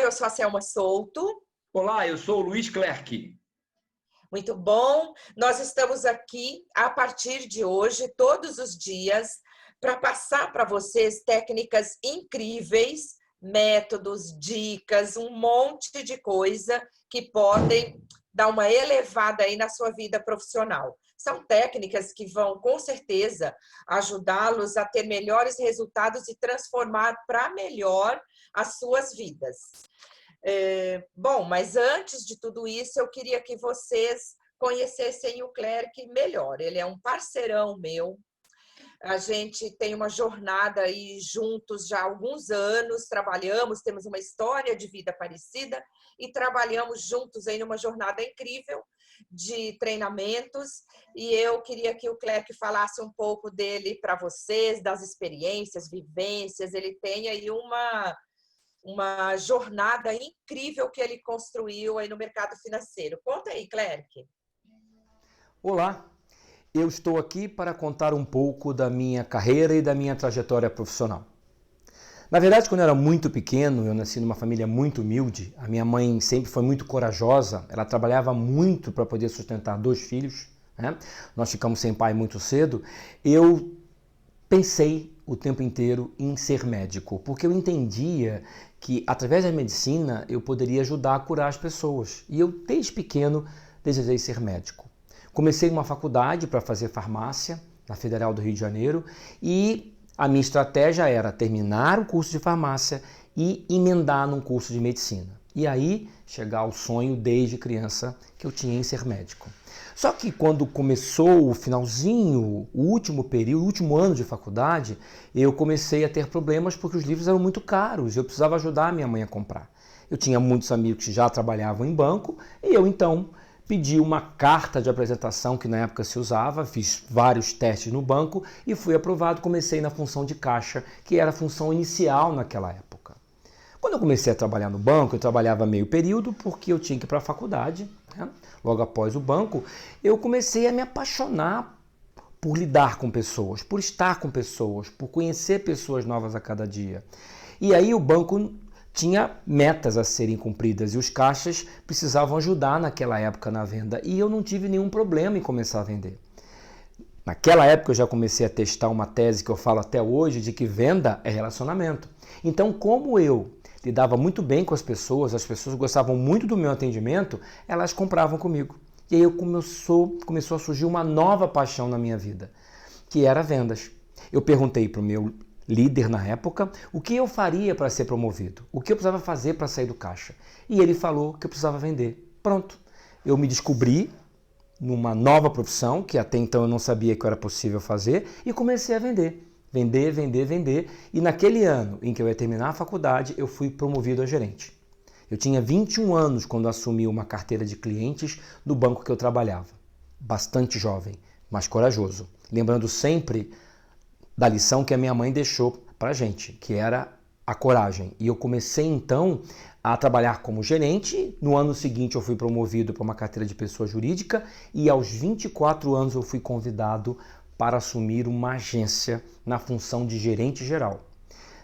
eu sou a Selma Souto. Olá, eu sou o Luiz Clerc. Muito bom. Nós estamos aqui a partir de hoje, todos os dias, para passar para vocês técnicas incríveis, métodos, dicas, um monte de coisa que podem dar uma elevada aí na sua vida profissional. São técnicas que vão, com certeza, ajudá-los a ter melhores resultados e transformar para melhor as suas vidas. Bom, mas antes de tudo isso, eu queria que vocês conhecessem o Clerc melhor. Ele é um parceirão meu. A gente tem uma jornada aí juntos já há alguns anos, trabalhamos, temos uma história de vida parecida e trabalhamos juntos aí numa jornada incrível de treinamentos. E eu queria que o Clerc falasse um pouco dele para vocês, das experiências, vivências. Ele tem aí uma jornada incrível que ele construiu aí no mercado financeiro. Conta aí, Clerc. Olá, eu estou aqui para contar um pouco da minha carreira e da minha trajetória profissional. Na verdade, quando eu era muito pequeno, eu nasci numa família muito humilde. A minha mãe sempre foi muito corajosa, ela trabalhava muito para poder sustentar 2 filhos, né? Nós ficamos sem pai muito cedo. Eu pensei o tempo inteiro em ser médico, porque eu entendia que através da medicina eu poderia ajudar a curar as pessoas. E eu, desde pequeno, desejei ser médico. Comecei uma faculdade para fazer farmácia na Federal do Rio de Janeiro e a minha estratégia era terminar o curso de farmácia e emendar num curso de medicina. E aí chegar ao sonho desde criança que eu tinha em ser médico. Só que quando começou o finalzinho, o último período, o último ano de faculdade, eu comecei a ter problemas porque os livros eram muito caros e eu precisava ajudar a minha mãe a comprar. Eu tinha muitos amigos que já trabalhavam em banco e eu então pedi uma carta de apresentação que na época se usava, fiz vários testes no banco e fui aprovado. Comecei na função de caixa, que era a função inicial naquela época. Quando eu comecei a trabalhar no banco, eu trabalhava meio período porque eu tinha que ir para a faculdade, né? Logo após o banco, eu comecei a me apaixonar por lidar com pessoas, por estar com pessoas, por conhecer pessoas novas a cada dia. E aí o banco tinha metas a serem cumpridas e os caixas precisavam ajudar naquela época na venda e eu não tive nenhum problema em começar a vender. Naquela época eu já comecei a testar uma tese que eu falo até hoje de que venda é relacionamento. Então, como eu lidava muito bem com as pessoas gostavam muito do meu atendimento, elas compravam comigo. E aí começou a surgir uma nova paixão na minha vida, que era vendas. Eu perguntei para o meu líder na época o que eu faria para ser promovido, o que eu precisava fazer para sair do caixa. E ele falou que eu precisava vender. Pronto, eu me descobri numa nova profissão, que até então eu não sabia que era possível fazer, e comecei a vender. Vender. E naquele ano em que eu ia terminar a faculdade, eu fui promovido a gerente. Eu tinha 21 anos quando assumi uma carteira de clientes do banco que eu trabalhava. Bastante jovem, mas corajoso. Lembrando sempre da lição que a minha mãe deixou pra gente, que era a coragem. E eu comecei então a trabalhar como gerente. No ano seguinte eu fui promovido para uma carteira de pessoa jurídica e aos 24 anos eu fui convidado para assumir uma agência na função de gerente geral.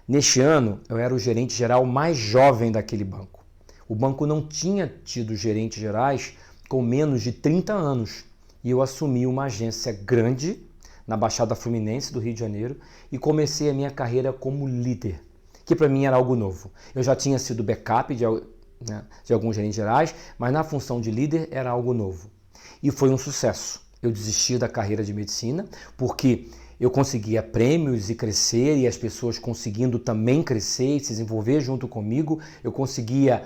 Neste ano eu era o gerente geral mais jovem daquele banco. O banco não tinha tido gerentes gerais com menos de 30 anos e eu assumi uma agência grande na Baixada Fluminense do Rio de Janeiro e comecei a minha carreira como líder, que para mim era algo novo. Eu já tinha sido backup de alguns gerentes gerais, mas na função de líder era algo novo. E foi um sucesso. Eu desisti da carreira de medicina porque eu conseguia prêmios e crescer e as pessoas conseguindo também crescer e se desenvolver junto comigo. Eu conseguia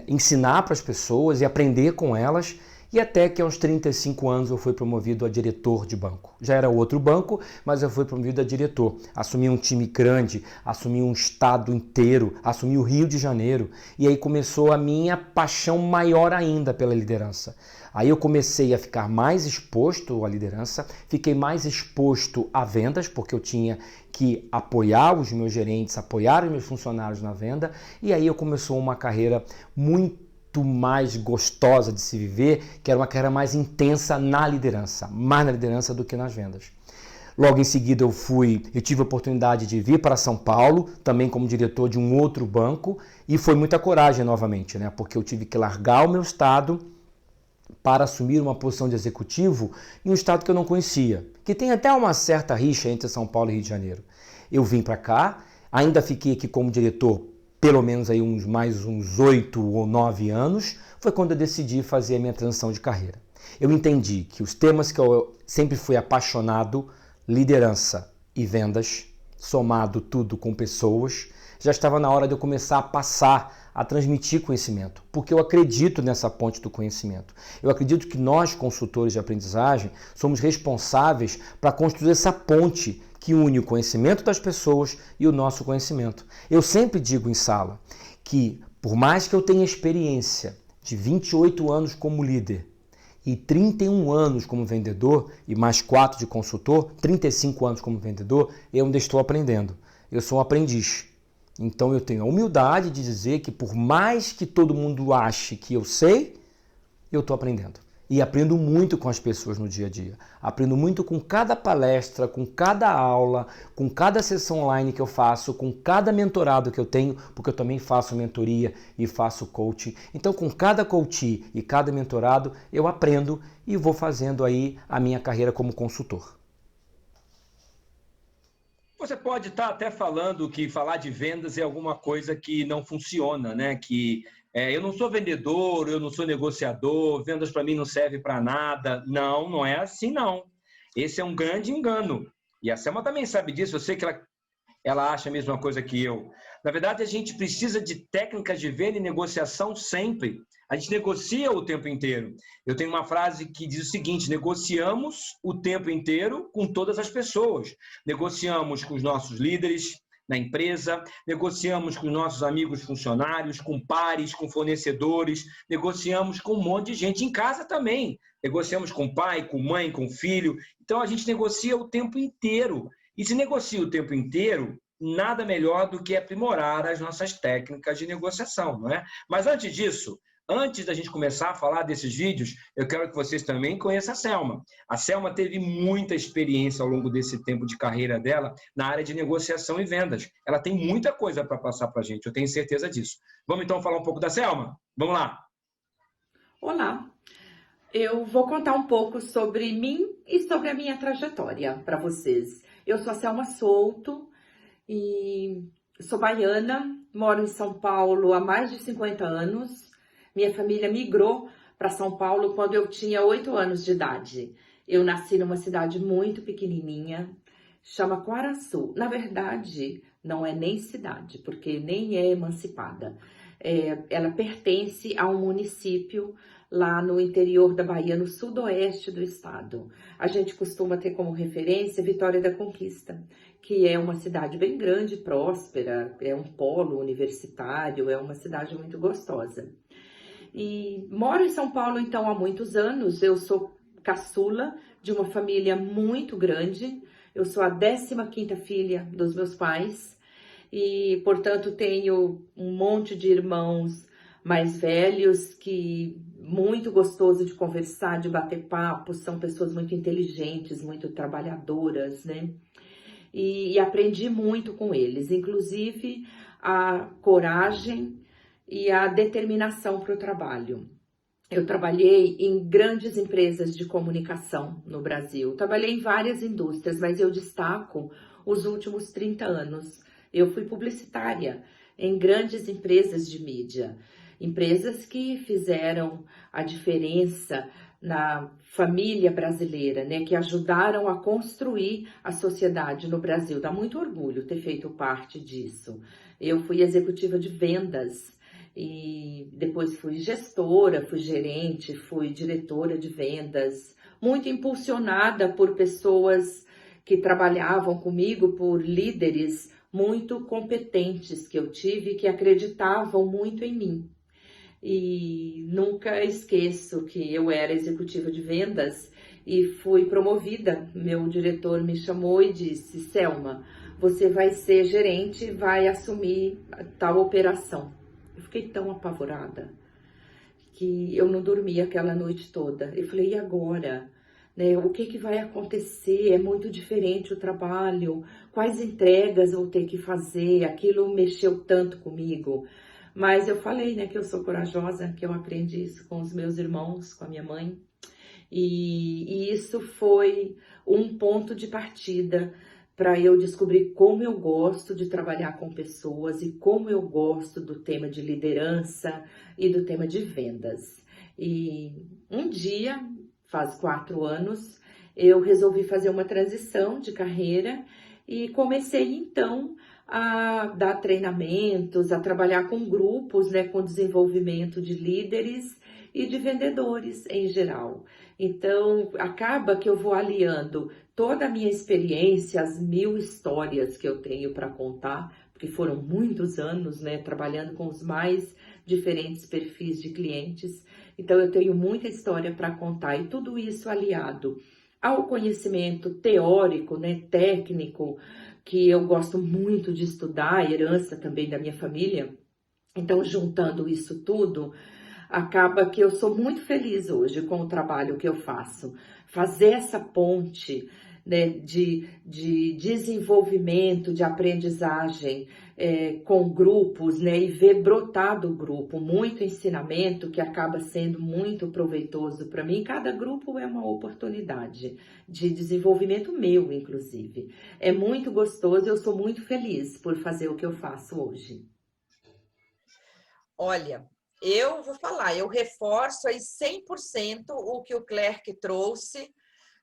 ensinar para as pessoas e aprender com elas. E até que aos 35 anos eu fui promovido a diretor de banco. Já era outro banco, mas eu fui promovido a diretor. Assumi um time grande, assumi um estado inteiro, assumi o Rio de Janeiro. E aí começou a minha paixão maior ainda pela liderança. Aí eu comecei a ficar mais exposto à liderança, fiquei mais exposto a vendas, porque eu tinha que apoiar os meus gerentes, apoiar os meus funcionários na venda. E aí eu começou uma carreira muito mais gostosa de se viver, que era uma carreira mais intensa na liderança, mais na liderança do que nas vendas. Logo em seguida eu tive a oportunidade de vir para São Paulo, também como diretor de um outro banco, e foi muita coragem novamente, né? Porque eu tive que largar o meu estado para assumir uma posição de executivo em um estado que eu não conhecia, que tem até uma certa rixa entre São Paulo e Rio de Janeiro. Eu vim para cá, ainda fiquei aqui como diretor pelo menos aí mais uns 8 ou 9 anos, foi quando eu decidi fazer a minha transição de carreira. Eu entendi que os temas que eu sempre fui apaixonado, liderança e vendas, somado tudo com pessoas, já estava na hora de eu começar a passar, a transmitir conhecimento, porque eu acredito nessa ponte do conhecimento. Eu acredito que nós, consultores de aprendizagem, somos responsáveis para construir essa ponte que une o conhecimento das pessoas e o nosso conhecimento. Eu sempre digo em sala que, por mais que eu tenha experiência de 28 anos como líder e 31 anos como vendedor e mais 4 de consultor, 35 anos como vendedor, eu ainda estou aprendendo. Eu sou um aprendiz. Então eu tenho a humildade de dizer que por mais que todo mundo ache que eu sei, eu estou aprendendo. E aprendo muito com as pessoas no dia a dia. Aprendo muito com cada palestra, com cada aula, com cada sessão online que eu faço, com cada mentorado que eu tenho, porque eu também faço mentoria e faço coaching. Então, com cada coaching e cada mentorado, eu aprendo e vou fazendo aí a minha carreira como consultor. Você pode estar até falando que falar de vendas é alguma coisa que não funciona, né? Que eu não sou vendedor, eu não sou negociador, vendas para mim não serve para nada. Não, não é assim, não. Esse é um grande engano. E a Selma também sabe disso, eu sei que ela acha a mesma coisa que eu. Na verdade, a gente precisa de técnicas de venda e negociação sempre. A gente negocia o tempo inteiro. Eu tenho uma frase que diz o seguinte: negociamos o tempo inteiro com todas as pessoas. Negociamos com os nossos líderes na empresa, negociamos com os nossos amigos funcionários, com pares, com fornecedores, negociamos com um monte de gente em casa também. Negociamos com pai, com mãe, com filho. Então, a gente negocia o tempo inteiro. E se negocia o tempo inteiro, nada melhor do que aprimorar as nossas técnicas de negociação, não é? Mas antes disso, antes da gente começar a falar desses vídeos, eu quero que vocês também conheçam a Selma. A Selma teve muita experiência ao longo desse tempo de carreira dela na área de negociação e vendas. Ela tem muita coisa para passar para a gente, eu tenho certeza disso. Vamos então falar um pouco da Selma? Vamos lá! Olá! Eu vou contar um pouco sobre mim e sobre a minha trajetória para vocês. Eu sou a Selma Souto e sou baiana, moro em São Paulo há mais de 50 anos. Minha família migrou para São Paulo quando eu tinha 8 anos de idade. Eu nasci numa cidade muito pequenininha, chama Quaraçu. Na verdade, não é nem cidade, porque nem é emancipada. Ela pertence a um município lá no interior da Bahia, no sudoeste do estado. A gente costuma ter como referência Vitória da Conquista, que é uma cidade bem grande, próspera, é um polo universitário, é uma cidade muito gostosa. E moro em São Paulo, então, há muitos anos. Eu sou caçula de uma família muito grande. Eu sou a 15ª filha dos meus pais e, portanto, tenho um monte de irmãos mais velhos que muito gostoso de conversar, de bater papo, são pessoas muito inteligentes, muito trabalhadoras, né? E aprendi muito com eles, inclusive a coragem e a determinação para o trabalho. Eu trabalhei em grandes empresas de comunicação no Brasil, trabalhei em várias indústrias, mas eu destaco os últimos 30 anos. Eu fui publicitária em grandes empresas de mídia, empresas que fizeram a diferença na família brasileira, né, que ajudaram a construir a sociedade no Brasil. Dá muito orgulho ter feito parte disso. Eu fui executiva de vendas e depois fui gestora, fui gerente, fui diretora de vendas, muito impulsionada por pessoas que trabalhavam comigo, por líderes muito competentes que eu tive, que acreditavam muito em mim. E nunca esqueço que eu era executiva de vendas e fui promovida. Meu diretor me chamou e disse: Selma, você vai ser gerente, vai assumir tal operação. Eu fiquei tão apavorada que eu não dormi aquela noite toda. Eu falei: e agora? né? O que vai acontecer? É muito diferente o trabalho, quais entregas vou ter que fazer? Aquilo mexeu tanto comigo. Mas eu falei, né, que eu sou corajosa, que eu aprendi isso com os meus irmãos, com a minha mãe. E isso foi um ponto de partida para eu descobrir como eu gosto de trabalhar com pessoas e como eu gosto do tema de liderança e do tema de vendas. E um dia, faz 4 anos, eu resolvi fazer uma transição de carreira e comecei então a dar treinamentos, a trabalhar com grupos, né, com desenvolvimento de líderes e de vendedores em geral. Então, acaba que eu vou aliando toda a minha experiência, as 1000 histórias que eu tenho para contar, porque foram muitos anos, né, trabalhando com os mais diferentes perfis de clientes. Então, eu tenho muita história para contar e tudo isso aliado ao conhecimento teórico, né, técnico, que eu gosto muito de estudar, herança também da minha família. Então, juntando isso tudo, acaba que eu sou muito feliz hoje com o trabalho que eu faço. Fazer essa ponte, né, de desenvolvimento, de aprendizagem com grupos, né, e ver brotar do grupo muito ensinamento que acaba sendo muito proveitoso para mim. Cada grupo é uma oportunidade de desenvolvimento meu, inclusive. É muito gostoso, eu sou muito feliz por fazer o que eu faço hoje. Olha, eu vou falar, eu reforço aí 100% o que o Clerc trouxe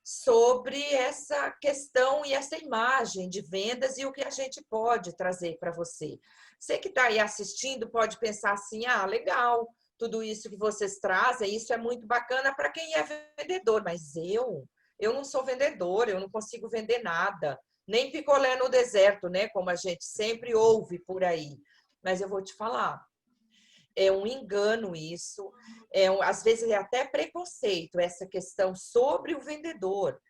sobre essa questão e essa imagem de vendas e o que a gente pode trazer para você. Você que está aí assistindo pode pensar assim, ah, legal, tudo isso que vocês trazem, isso é muito bacana para quem é vendedor, mas eu não sou vendedor, eu não consigo vender nada, nem picolé no deserto, né, como a gente sempre ouve por aí. Mas eu vou te falar, é um engano isso, às vezes é até preconceito essa questão sobre o vendedor.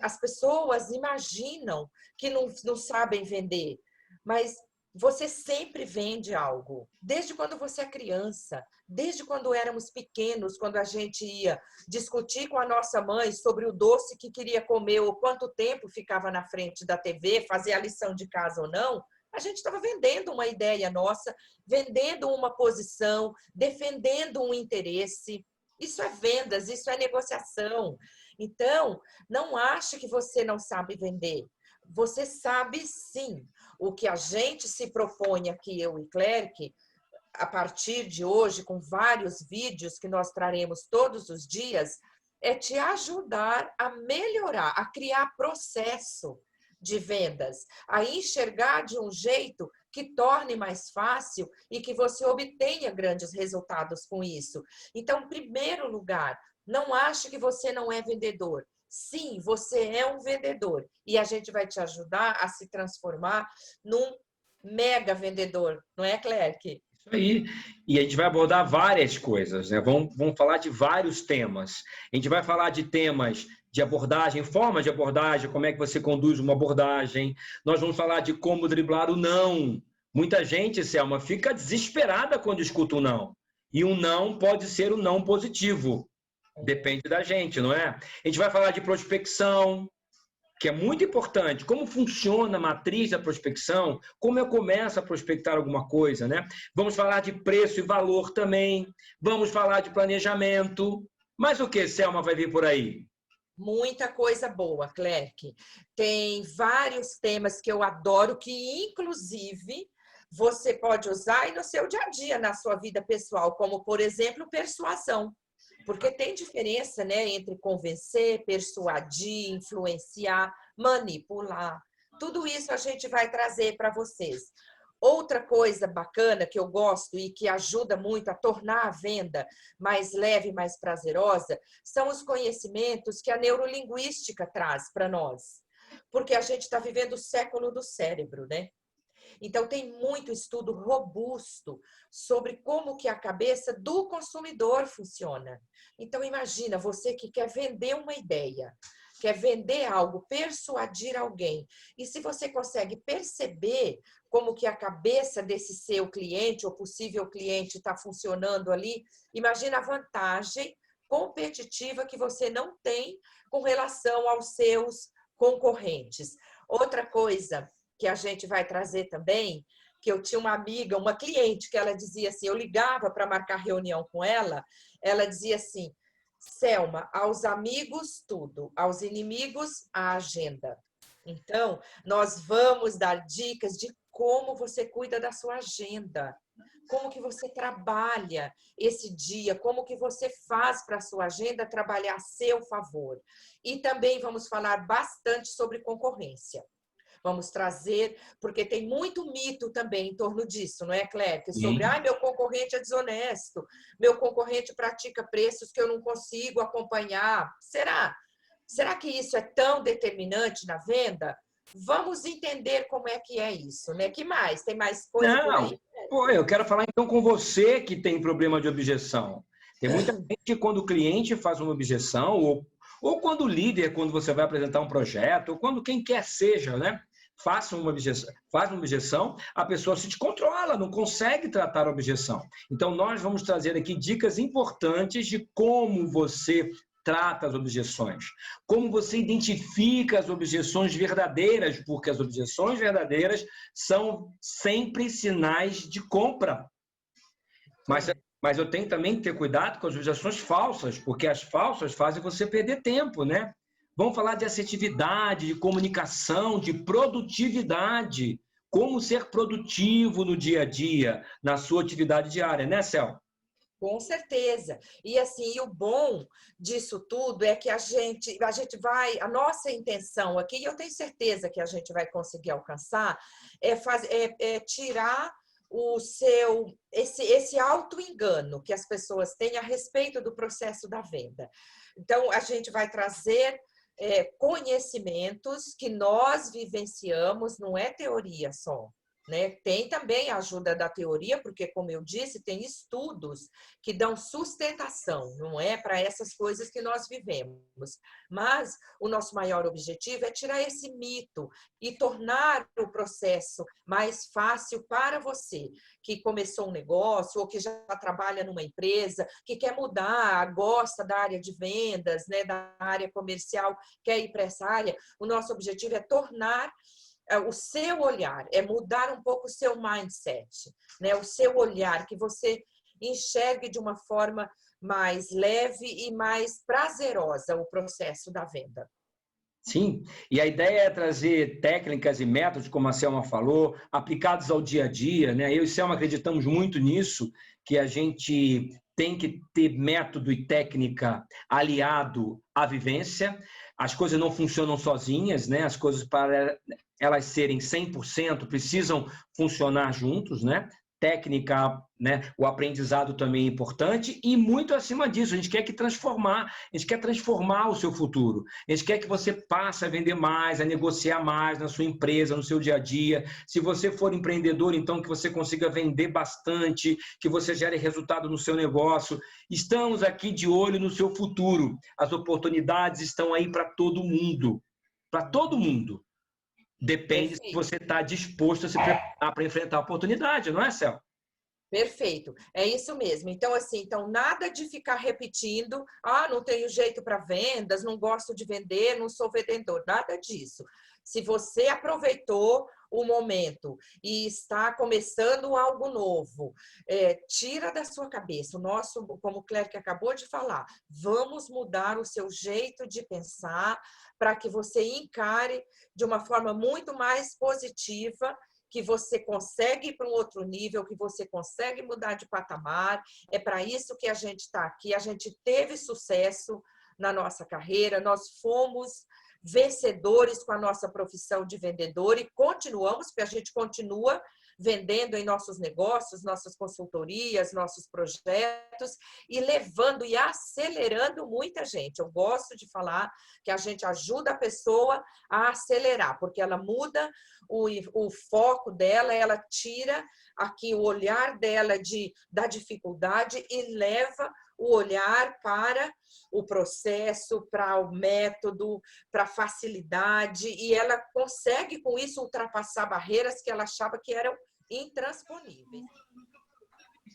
As pessoas imaginam que não sabem vender, mas você sempre vende algo, desde quando você é criança, desde quando éramos pequenos, quando a gente ia discutir com a nossa mãe sobre o doce que queria comer ou quanto tempo ficava na frente da TV, fazer a lição de casa ou não, a gente estava vendendo uma ideia nossa, vendendo uma posição, defendendo um interesse. Isso é vendas, isso é negociação. Então, não ache que você não sabe vender. Você sabe sim. O que a gente se propõe aqui, eu e Clerc, a partir de hoje, com vários vídeos que nós traremos todos os dias, é te ajudar a melhorar, a criar processo de vendas, a enxergar de um jeito que torne mais fácil e que você obtenha grandes resultados com isso. Então, em primeiro lugar, não ache que você não é vendedor. Sim, você é um vendedor e a gente vai te ajudar a se transformar num mega vendedor, não é, Clerc? Isso aí. E a gente vai abordar várias coisas, né? Vamos falar de vários temas. A gente vai falar de temas de abordagem, forma de abordagem, como é que você conduz uma abordagem. Nós vamos falar de como driblar o não. Muita gente, Selma, fica desesperada quando escuta um não. E um não pode ser um não positivo. Depende da gente, não é? A gente vai falar de prospecção, que é muito importante. Como funciona a matriz da prospecção? Como eu começo a prospectar alguma coisa, né? Vamos falar de preço e valor também. Vamos falar de planejamento. Mas o que, Selma, vai vir por aí? Muita coisa boa, Clerc. Tem vários temas que eu adoro, que inclusive você pode usar aí no seu dia a dia, na sua vida pessoal, como, por exemplo, persuasão. Porque tem diferença, né, entre convencer, persuadir, influenciar, manipular. Tudo isso a gente vai trazer para vocês. Outra coisa bacana que eu gosto e que ajuda muito a tornar a venda mais leve, mais prazerosa, são os conhecimentos que a neurolinguística traz para nós. Porque a gente está vivendo o século do cérebro, né? Então, tem muito estudo robusto sobre como que a cabeça do consumidor funciona. Então, imagina, você que quer vender uma ideia, quer vender algo, persuadir alguém. E se você consegue perceber como que a cabeça desse seu cliente ou possível cliente está funcionando ali, imagina a vantagem competitiva que você não tem com relação aos seus concorrentes. Outra coisa que a gente vai trazer também, que eu tinha uma amiga, uma cliente, que ela dizia assim, eu ligava para marcar reunião com ela, ela dizia assim, Selma, aos amigos tudo, aos inimigos a agenda. Então, nós vamos dar dicas de como você cuida da sua agenda, como que você trabalha esse dia, como que você faz para a sua agenda trabalhar a seu favor. E também vamos falar bastante sobre concorrência. Vamos trazer, porque tem muito mito também em torno disso, não é, Cléia? Sobre, meu concorrente é desonesto, meu concorrente pratica preços que eu não consigo acompanhar. Será? Será que isso é tão determinante na venda? Vamos entender como é que é isso, né? Que mais? Tem mais coisa por Não, aí? pô, eu quero falar então com você que tem problema de objeção. Tem muita gente que quando o cliente faz uma objeção, ou quando o líder, quando você vai apresentar um projeto, ou quando quem quer seja, né? Faz uma objeção, a pessoa se descontrola, não consegue tratar a objeção. Então, nós vamos trazer aqui dicas importantes de como você trata as objeções, como você identifica as objeções verdadeiras, porque as objeções verdadeiras são sempre sinais de compra. Mas eu tenho também que ter cuidado com as objeções falsas, porque as falsas fazem você perder tempo, né? Vamos falar de assertividade, de comunicação, de produtividade. Como ser produtivo no dia a dia, na sua atividade diária, né, Cel? Com certeza. E assim, o bom disso tudo é que a gente vai, a nossa intenção aqui, e eu tenho certeza que a gente vai conseguir alcançar, é tirar esse auto-engano que as pessoas têm a respeito do processo da venda. Então, a gente vai trazer conhecimentos que nós vivenciamos, não é teoria só. Né? Tem também a ajuda da teoria, porque, como eu disse, tem estudos que dão sustentação, não é? Para essas coisas que nós vivemos. Mas o nosso maior objetivo é tirar esse mito e tornar o processo mais fácil para você, que começou um negócio ou que já trabalha numa empresa, que quer mudar, gosta da área de vendas, né? Da área comercial, quer ir para essa área. O nosso objetivo é tornar o seu olhar, é mudar um pouco o seu mindset, né? O seu olhar, que você enxergue de uma forma mais leve e mais prazerosa o processo da venda. Sim, e a ideia é trazer técnicas e métodos, como a Selma falou, aplicados ao dia a dia, né? Eu e Selma acreditamos muito nisso, que a gente tem que ter método e técnica aliado à vivência. As coisas não funcionam sozinhas, né? As coisas, para elas serem 100%, precisam funcionar juntos, né? Técnica, né? O aprendizado também é importante e muito acima disso, a gente quer transformar o seu futuro. A gente quer que você passe a vender mais, a negociar mais na sua empresa, no seu dia a dia. Se você for empreendedor, então que você consiga vender bastante, que você gere resultado no seu negócio. Estamos aqui de olho no seu futuro. As oportunidades estão aí para todo mundo. Para todo mundo. Depende se você está disposto a se preparar para enfrentar a oportunidade, não é, Cel? Perfeito, é isso mesmo. Então, assim, nada de ficar repetindo, não tenho jeito para vendas, não gosto de vender, não sou vendedor, nada disso. Se você aproveitou o momento e está começando algo novo, tira da sua cabeça o nosso, como o Clerc acabou de falar, vamos mudar o seu jeito de pensar para que você encare de uma forma muito mais positiva, que você consegue ir para um outro nível, que você consegue mudar de patamar. É para isso que a gente está aqui. A gente teve sucesso na nossa carreira, nós fomos vencedores com a nossa profissão de vendedor e continuamos, porque a gente continua vendendo em nossos negócios, nossas consultorias, nossos projetos e levando e acelerando muita gente. Eu gosto de falar que a gente ajuda a pessoa a acelerar, porque ela muda o foco dela, ela tira aqui o olhar dela da dificuldade e leva o olhar para o processo, para o método, para a facilidade, e ela consegue, com isso, ultrapassar barreiras que ela achava que eram intransponíveis.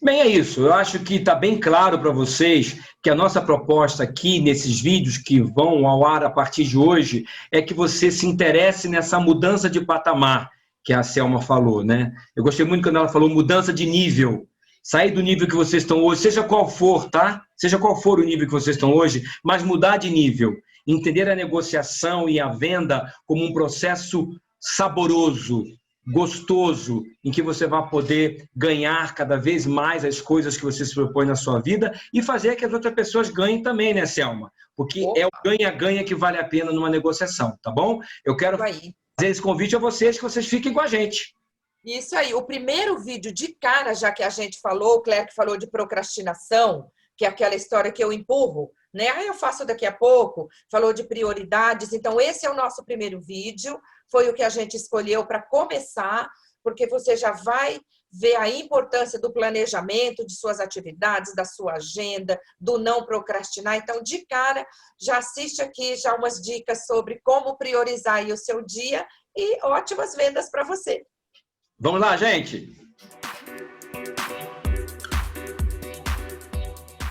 Bem, é isso. Eu acho que está bem claro para vocês que a nossa proposta aqui, nesses vídeos que vão ao ar a partir de hoje, é que você se interesse nessa mudança de patamar que a Selma falou, né? Eu gostei muito quando ela falou mudança de nível. Sair do nível que vocês estão hoje, seja qual for, tá? Seja qual for o nível que vocês estão hoje, mas mudar de nível. Entender a negociação e a venda como um processo saboroso, gostoso, em que você vai poder ganhar cada vez mais as coisas que você se propõe na sua vida e fazer que as outras pessoas ganhem também, né, Selma? Porque é o ganha-ganha que vale a pena numa negociação, tá bom? Eu quero fazer esse convite a vocês, que vocês fiquem com a gente. Isso aí. O primeiro vídeo de cara, já que a gente falou, o Clerc falou de procrastinação, que é aquela história que eu empurro, né? Ah, eu faço daqui a pouco. Falou de prioridades. Então, esse é o nosso primeiro vídeo. Foi o que a gente escolheu para começar, porque você já vai ver a importância do planejamento de suas atividades, da sua agenda, do não procrastinar. Então, de cara, já assiste aqui já umas dicas sobre como priorizar aí o seu dia e ótimas vendas para você. Vamos lá, gente!